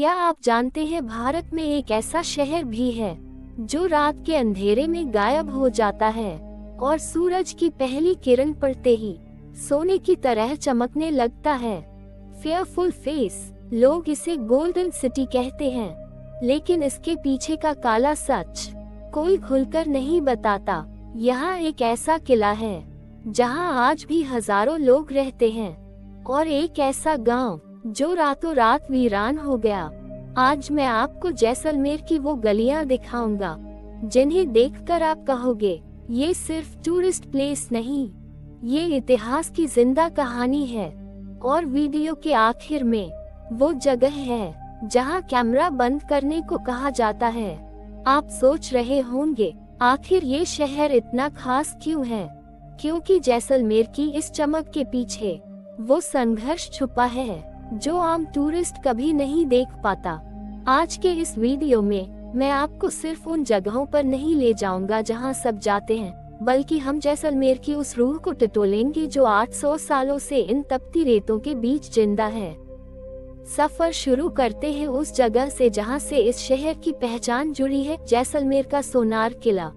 क्या आप जानते हैं भारत में एक ऐसा शहर भी है जो रात के अंधेरे में गायब हो जाता है और सूरज की पहली किरण पड़ते ही सोने की तरह चमकने लगता है। फेयरफुल फेस, लोग इसे गोल्डन सिटी कहते हैं, लेकिन इसके पीछे का काला सच कोई खुलकर नहीं बताता। यहाँ एक ऐसा किला है जहाँ आज भी हजारों लोग रहते हैं और एक ऐसा गांव जो रातों रात वीरान हो गया। आज मैं आपको जैसलमेर की वो गलियां दिखाऊंगा जिन्हें देखकर आप कहोगे ये सिर्फ टूरिस्ट प्लेस नहीं, ये इतिहास की जिंदा कहानी है। और वीडियो के आखिर में वो जगह है जहां कैमरा बंद करने को कहा जाता है। आप सोच रहे होंगे आखिर ये शहर इतना खास क्यों है? क्योंकि जैसलमेर की इस चमक के पीछे वो संघर्ष छुपा है जो आम टूरिस्ट कभी नहीं देख पाता। आज के इस वीडियो में मैं आपको सिर्फ उन जगहों पर नहीं ले जाऊंगा जहां सब जाते हैं, बल्कि हम जैसलमेर की उस रूह को टटोलेंगे जो 800 सालों से इन तपती रेतों के बीच जिंदा है। सफर शुरू करते हैं उस जगह से जहां से इस शहर की पहचान जुड़ी है, जैसलमेर का सोनार किला।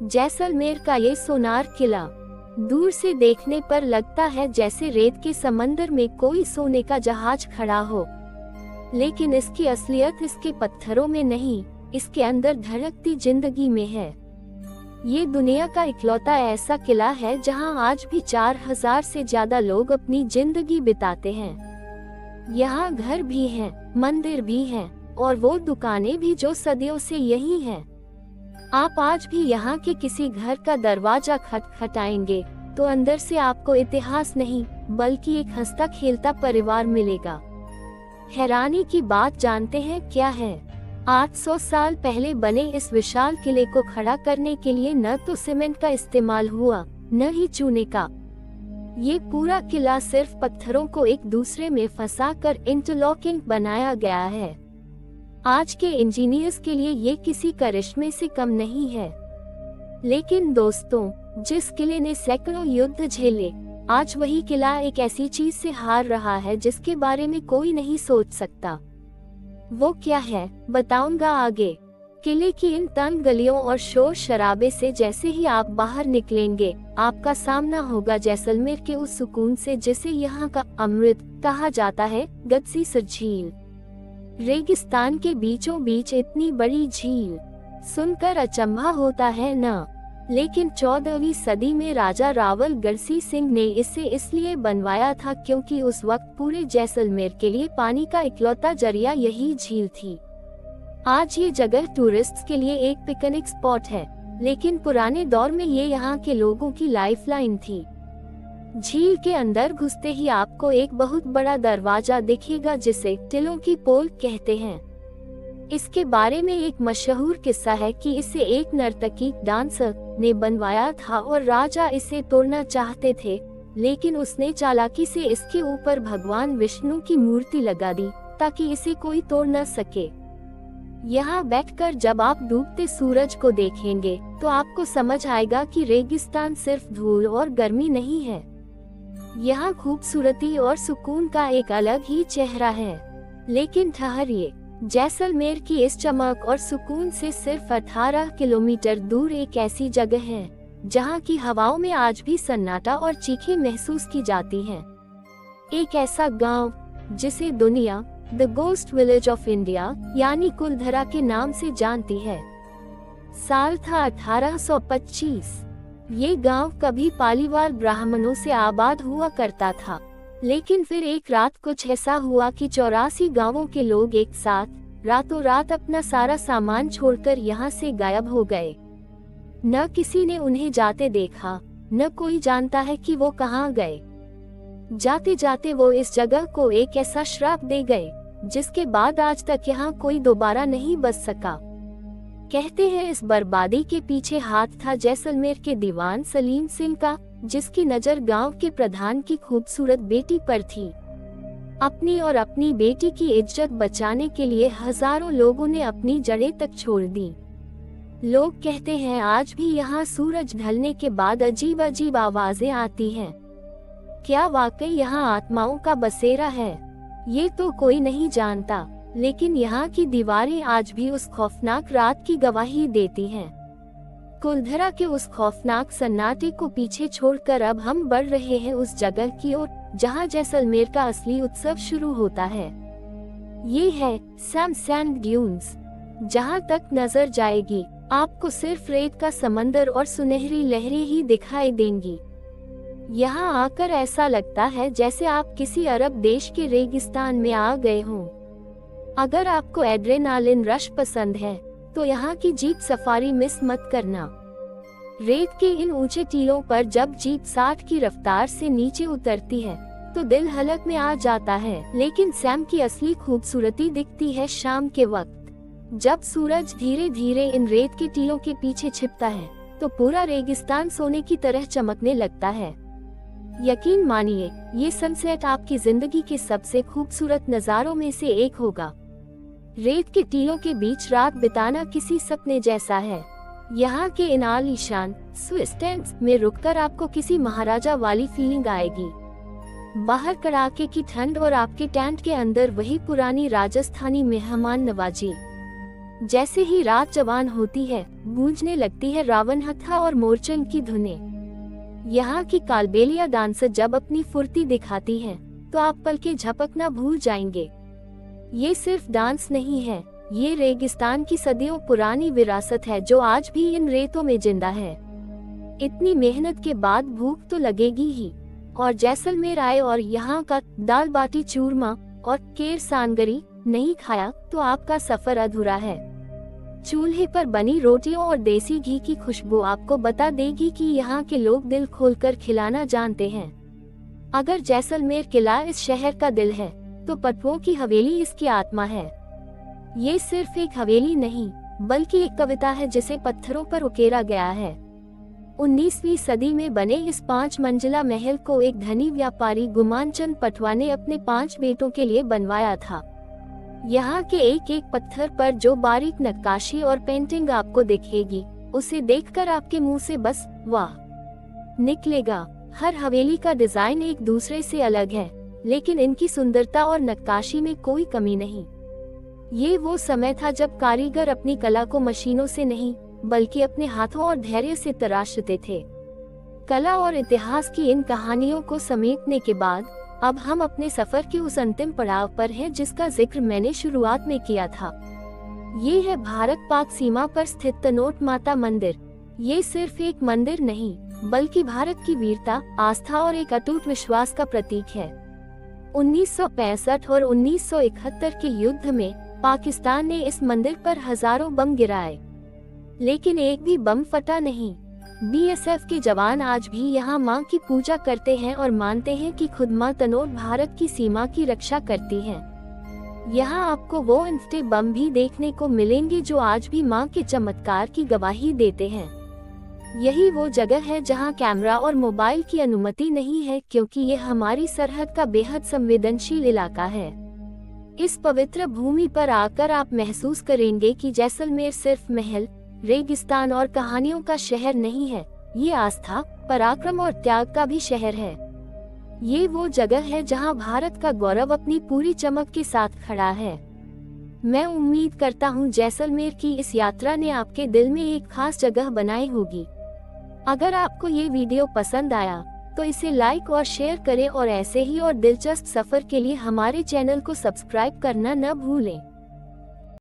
जैसलमेर का ये सोनार किला दूर से देखने पर लगता है जैसे रेत के समंदर में कोई सोने का जहाज खड़ा हो, लेकिन इसकी असलियत इसके पत्थरों में नहीं, इसके अंदर धड़कती जिंदगी में है। ये दुनिया का इकलौता ऐसा किला है जहां आज भी 4000 से ज्यादा लोग अपनी जिंदगी बिताते हैं। यहाँ घर भी हैं, मंदिर भी हैं और वो दुकानें भी जो सदियों से यही हैं। आप आज भी यहाँ के किसी घर का दरवाजा खटखटाएंगे तो अंदर से आपको इतिहास नहीं बल्कि एक हंसता खेलता परिवार मिलेगा। हैरानी की बात जानते हैं क्या है? 800 साल पहले बने इस विशाल किले को खड़ा करने के लिए न तो सीमेंट का इस्तेमाल हुआ न ही चूने का। ये पूरा किला सिर्फ पत्थरों को एक दूसरे में फंसाकर इंटरलॉकिंग बनाया गया है। आज के इंजीनियर्स के लिए ये किसी करिश्मे से कम नहीं है। लेकिन दोस्तों, जिस किले ने सैकड़ों युद्ध झेले, आज वही किला एक ऐसी चीज से हार रहा है जिसके बारे में कोई नहीं सोच सकता। वो क्या है बताऊंगा आगे। किले की इन तंग गलियों और शोर शराबे से जैसे ही आप बाहर निकलेंगे, आपका सामना होगा जैसलमेर के उस सुकून से जिसे यहाँ का अमृत कहा जाता है, गदसी झील। रेगिस्तान के बीचों बीच इतनी बड़ी झील सुनकर अचंभा होता है न, लेकिन 14वीं सदी में राजा रावल गढ़सी सिंह ने इसे इसलिए बनवाया था क्योंकि उस वक्त पूरे जैसलमेर के लिए पानी का इकलौता जरिया यही झील थी। आज ये जगह टूरिस्ट्स के लिए एक पिकनिक स्पॉट है, लेकिन पुराने दौर में ये यहाँ के लोगों की लाइफलाइन थी। झील के अंदर घुसते ही आपको एक बहुत बड़ा दरवाजा दिखेगा जिसे टिलों की पोल कहते हैं। इसके बारे में एक मशहूर किस्सा है कि इसे एक नर्तकी डांसर ने बनवाया था और राजा इसे तोड़ना चाहते थे, लेकिन उसने चालाकी से इसके ऊपर भगवान विष्णु की मूर्ति लगा दी ताकि इसे कोई तोड़ न सके। यहाँ बैठकर जब आप डूबते सूरज को देखेंगे तो आपको समझ आएगा कि रेगिस्तान सिर्फ धूल और गर्मी नहीं है, यहाँ खूबसूरती और सुकून का एक अलग ही चेहरा है। लेकिन ठहरिए, जैसलमेर की इस चमक और सुकून से सिर्फ 18 किलोमीटर दूर एक ऐसी जगह है जहाँ की हवाओं में आज भी सन्नाटा और चीखें महसूस की जाती हैं। एक ऐसा गांव जिसे दुनिया the ghost village of India यानी कुलधरा के नाम से जानती है। साल था 1825। ये गांव कभी पालीवाल ब्राह्मणों से आबाद हुआ करता था, लेकिन फिर एक रात कुछ ऐसा हुआ कि 84 गांवों के लोग एक साथ रातों रात अपना सारा सामान छोड़कर यहाँ से गायब हो गए। न किसी ने उन्हें जाते देखा, न कोई जानता है कि वो कहाँ गए। जाते जाते वो इस जगह को एक ऐसा श्राप दे गए जिसके बाद आज तक यहाँ कोई दोबारा नहीं बस सका। कहते हैं इस बर्बादी के पीछे हाथ था जैसलमेर के दीवान सलीम सिंह का, जिसकी नजर गांव के प्रधान की खूबसूरत बेटी पर थी। अपनी और अपनी बेटी की इज्जत बचाने के लिए हजारों लोगों ने अपनी जड़ें तक छोड़ दी। लोग कहते हैं आज भी यहाँ सूरज ढलने के बाद अजीब अजीब आवाजें आती हैं। क्या वाकई यहाँ आत्माओं का बसेरा है? ये तो कोई नहीं जानता, लेकिन यहाँ की दीवारें आज भी उस खौफनाक रात की गवाही देती हैं। कुलधरा के उस खौफनाक सन्नाटे को पीछे छोड़कर अब हम बढ़ रहे हैं उस जगह की ओर जहाँ जैसलमेर का असली उत्सव शुरू होता है। ये है सैम सैंड ड्यून्स। जहाँ तक नजर जाएगी आपको सिर्फ रेत का समंदर और सुनहरी लहरें ही दिखाई देंगी। यहाँ आकर ऐसा लगता है जैसे आप किसी अरब देश के रेगिस्तान में आ गए हों। अगर आपको एड्रेनालिन रश पसंद है तो यहाँ की जीप सफारी मिस मत करना। रेत के इन ऊंचे टीलों पर जब जीप 60 की रफ्तार से नीचे उतरती है तो दिल हलक में आ जाता है। लेकिन सैम की असली खूबसूरती दिखती है शाम के वक्त, जब सूरज धीरे धीरे इन रेत के टीलों के पीछे छिपता है तो पूरा रेगिस्तान सोने की तरह चमकने लगता है। यकीन मानिए ये सनसेट आपकी जिंदगी के सबसे खूबसूरत नज़ारों में से एक होगा। रेत के टीलों के बीच रात बिताना किसी सपने जैसा है। यहाँ के इन आलीशान स्विस टेंट्स में रुककर आपको किसी महाराजा वाली फीलिंग आएगी। बाहर कड़ाके की ठंड और आपके टेंट के अंदर वही पुरानी राजस्थानी मेहमान नवाजी। जैसे ही रात जवान होती है गूंजने लगती है रावण हत्था और मोरचंद की धुनें। यहाँ की कालबेलिया डांसर जब अपनी फुर्ती दिखाती है तो आप पलके झपकना भूल जाएंगे। ये सिर्फ डांस नहीं है, ये रेगिस्तान की सदियों पुरानी विरासत है जो आज भी इन रेतों में जिंदा है। इतनी मेहनत के बाद भूख तो लगेगी ही, और जैसलमेर आए और यहाँ का दाल बाटी चूरमा और केर सांगरी नहीं खाया तो आपका सफर अधूरा है। चूल्हे पर बनी रोटियों और देसी घी की खुशबू आपको बता देगी कि यहाँ के लोग दिल खोलकर खिलाना जानते हैं। अगर जैसलमेर किला इस शहर का दिल है तो पटुओं की हवेली इसकी आत्मा है। ये सिर्फ एक हवेली नहीं बल्कि एक कविता है जिसे पत्थरों पर उकेरा गया है। 19वीं सदी में बने इस 5 मंजिला महल को एक धनी व्यापारी गुमानचंद पटवा ने अपने 5 बेटों के लिए बनवाया था। यहाँ के एक एक पत्थर पर जो बारीक नक्काशी और पेंटिंग आपको दिखेगी उसे देखकर आपके मुंह से बस वाह निकलेगा। हर हवेली का डिजाइन एक दूसरे से अलग है, लेकिन इनकी सुंदरता और नक्काशी में कोई कमी नहीं। ये वो समय था जब कारीगर अपनी कला को मशीनों से नहीं बल्कि अपने हाथों और धैर्य से तराशते थे। कला और इतिहास की इन कहानियों को समेटने के बाद अब हम अपने सफर के उस अंतिम पड़ाव पर हैं जिसका जिक्र मैंने शुरुआत में किया था। ये है भारत पाक सीमा पर स्थित तनोट माता मंदिर। ये सिर्फ एक मंदिर नहीं बल्कि भारत की वीरता, आस्था और एक अटूट विश्वास का प्रतीक है। 1965 और 1971 के युद्ध में पाकिस्तान ने इस मंदिर पर हजारों बम गिराए, लेकिन एक भी बम फटा नहीं। बीएसएफ के जवान आज भी यहाँ मां की पूजा करते हैं और मानते हैं कि खुद मां तनोट भारत की सीमा की रक्षा करती हैं। यहाँ आपको वो इंस्टे बम भी देखने को मिलेंगे जो आज भी मां के चमत्कार की गवाही देते हैं। यही वो जगह है जहाँ कैमरा और मोबाइल की अनुमति नहीं है, क्योंकि ये हमारी सरहद का बेहद संवेदनशील इलाका है। इस पवित्र भूमि पर आकर आप महसूस करेंगे कि जैसलमेर सिर्फ महल, रेगिस्तान और कहानियों का शहर नहीं है, ये आस्था, पराक्रम और त्याग का भी शहर है। ये वो जगह है जहां भारत का गौरव अपनी पूरी चमक के साथ खड़ा है। मैं उम्मीद करता हूं जैसलमेर की इस यात्रा ने आपके दिल में एक खास जगह बनाई होगी। अगर आपको ये वीडियो पसंद आया तो इसे लाइक और शेयर करें और ऐसे ही और दिलचस्प सफर के लिए हमारे चैनल को सब्सक्राइब करना न भूलें।